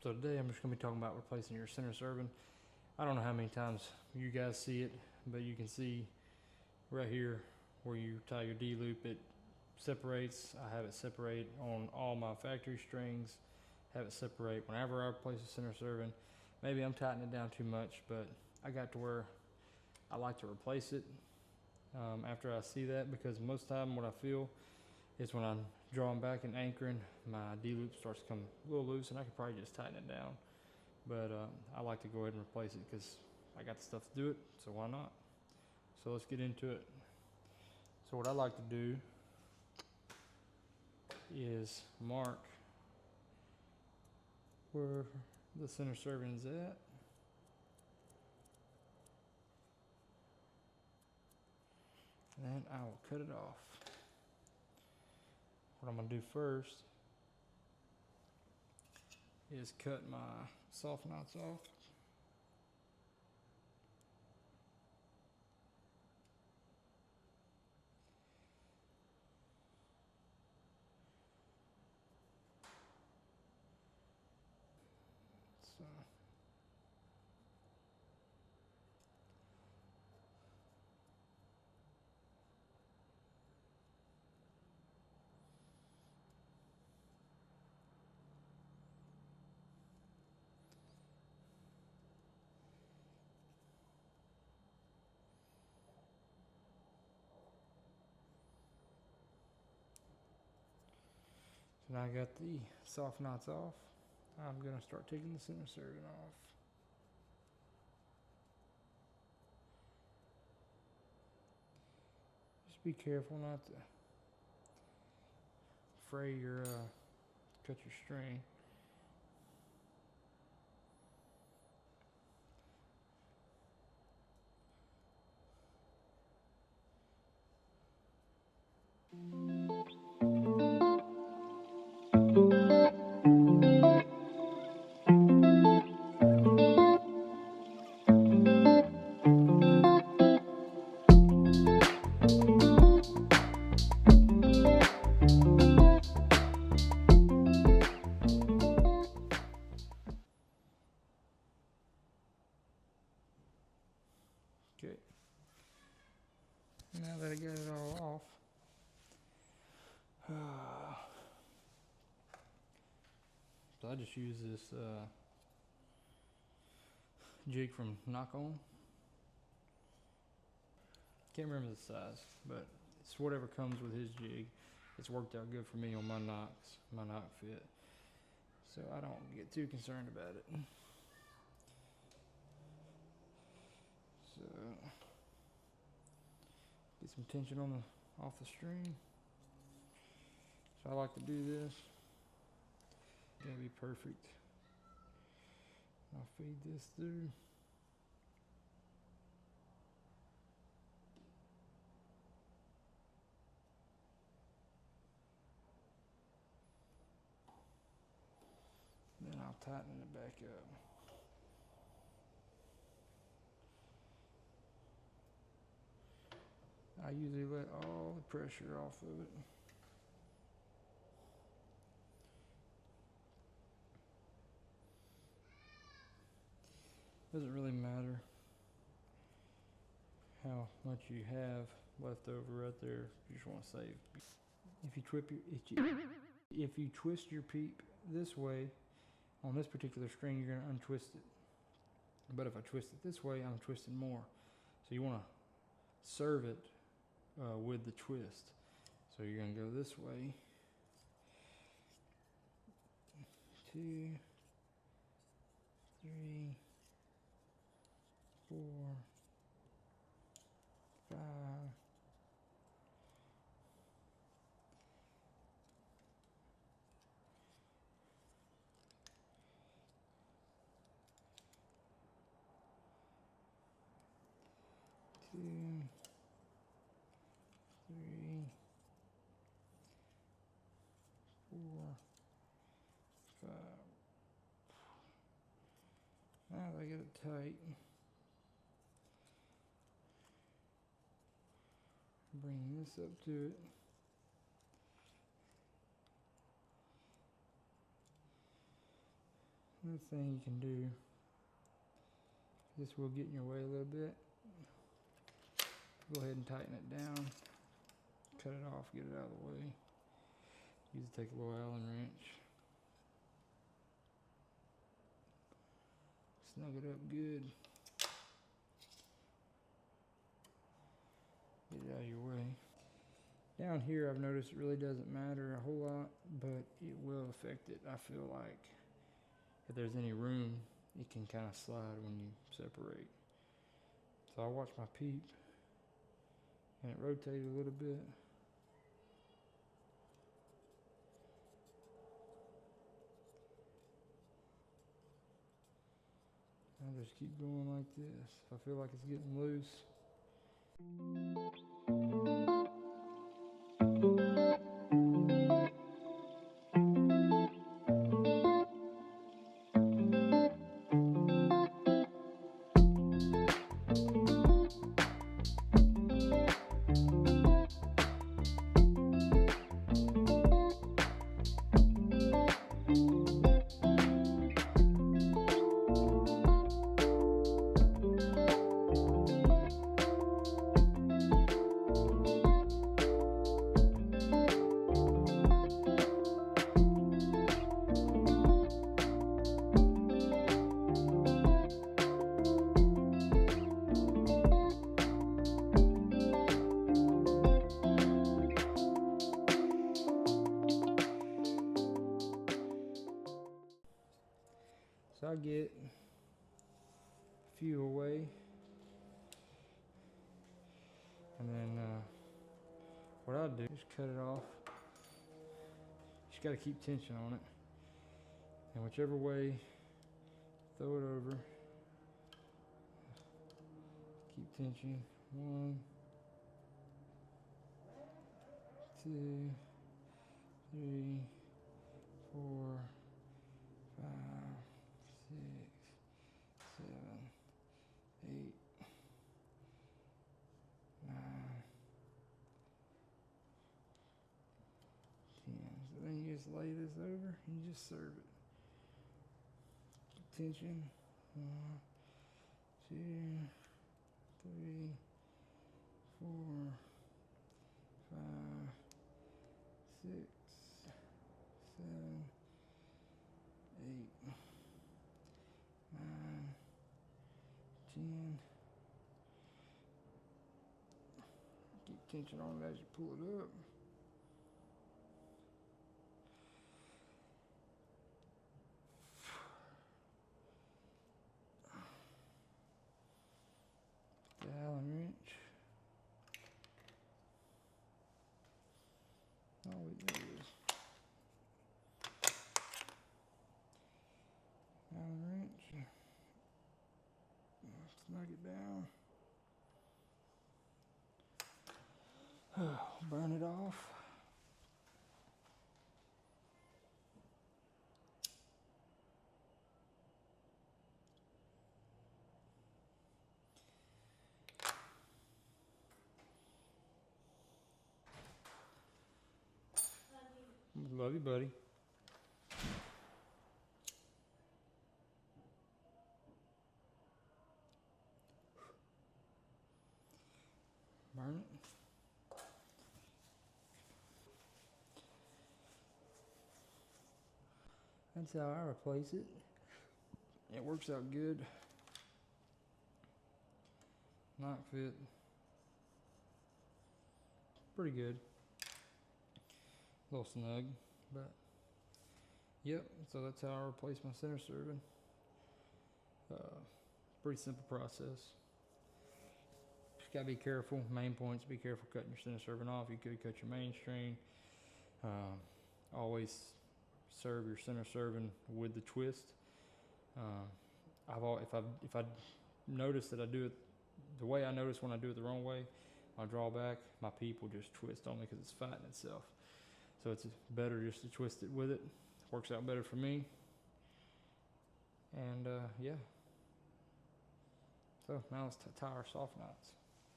So today I'm just going to be talking about replacing your center serving. I don't know how many times you guys see it, but you can see right here where you tie your D loop, it separates. I have it separate on all my factory strings, have it separate whenever I replace a center serving. Maybe I'm tightening it down too much, but I got to where I like to replace it after I see that, because most of the time what I feel is when I'm drawing back and anchoring, my D loop starts to come a little loose and I could probably just tighten it down. But I like to go ahead and replace it because I got the stuff to do it, so why not? So let's get into it. So what I like to do is mark where the center serving is at. And then I will cut it off. What I'm going to do first is cut my soft knots off. So now I got the soft knots off. I'm going to start taking the center serving off. Just be careful not to fray your, cut your string. Okay. Now that I got it all off, so I just use this jig from Nock. Can't remember the size, but it's whatever comes with his jig. It's worked out good for me on my Knocks, my Nock fit. So I don't get too concerned about it. So get some tension on the off the string. So I like to do this. Gotta be perfect. I'll feed this through. Then I'll tighten it back up. I usually let all the pressure off of it. Doesn't really matter how much you have left over right there. You just want to save. If you twist your peep this way on this particular string, you're going to untwist it. But if I twist it this way, I'm twisting more. So you want to serve it with the twist. So you're going to go this way. 2, 3, 4, 5. 2, 3, 4, 5. Now I get it tight. Bring this up to it. Another thing you can do, this will get in your way a little bit. Go ahead and tighten it down, cut it off, get it out of the way. Use take a little Allen wrench. Snug it up good. Get it out of your way. Down here I've noticed it really doesn't matter a whole lot, but it will affect it. I feel like if there's any room, it can kind of slide when you separate. So I watch my peep and it rotated a little bit. I'll just keep going like this. If I feel like it's getting loose. So I get a few away, and then what I do is cut it off. Just got to keep tension on it, and whichever way, throw it over. Keep tension. 1, 2, 3, 4, 5, 6, 7, 8, 9, 10. So then you just lay this over and you just serve it. Tension. 1, 2, 3, 4, 5, 6, 7, 8, 9, 10. Keep tension on it as you pull it up. The Allen wrench. Oh, wait, there it is. Allen wrench. Snug it down. Burn it off. Love you, buddy. Burn it. That's how I replace it. It works out good. Nock fit. Pretty good. A little snug, but yep. So that's how I replace my center serving. Pretty simple process. Just gotta be careful. Main points: be careful cutting your center serving off. You could cut your main string. Always serve your center serving with the twist. If I notice that I do it the way I notice when I do it the wrong way, I'll draw back. My peep will just twist on me because it's fighting itself. So it's better just to twist it with it. Works out better for me. And yeah. So now let's tie our soft knots.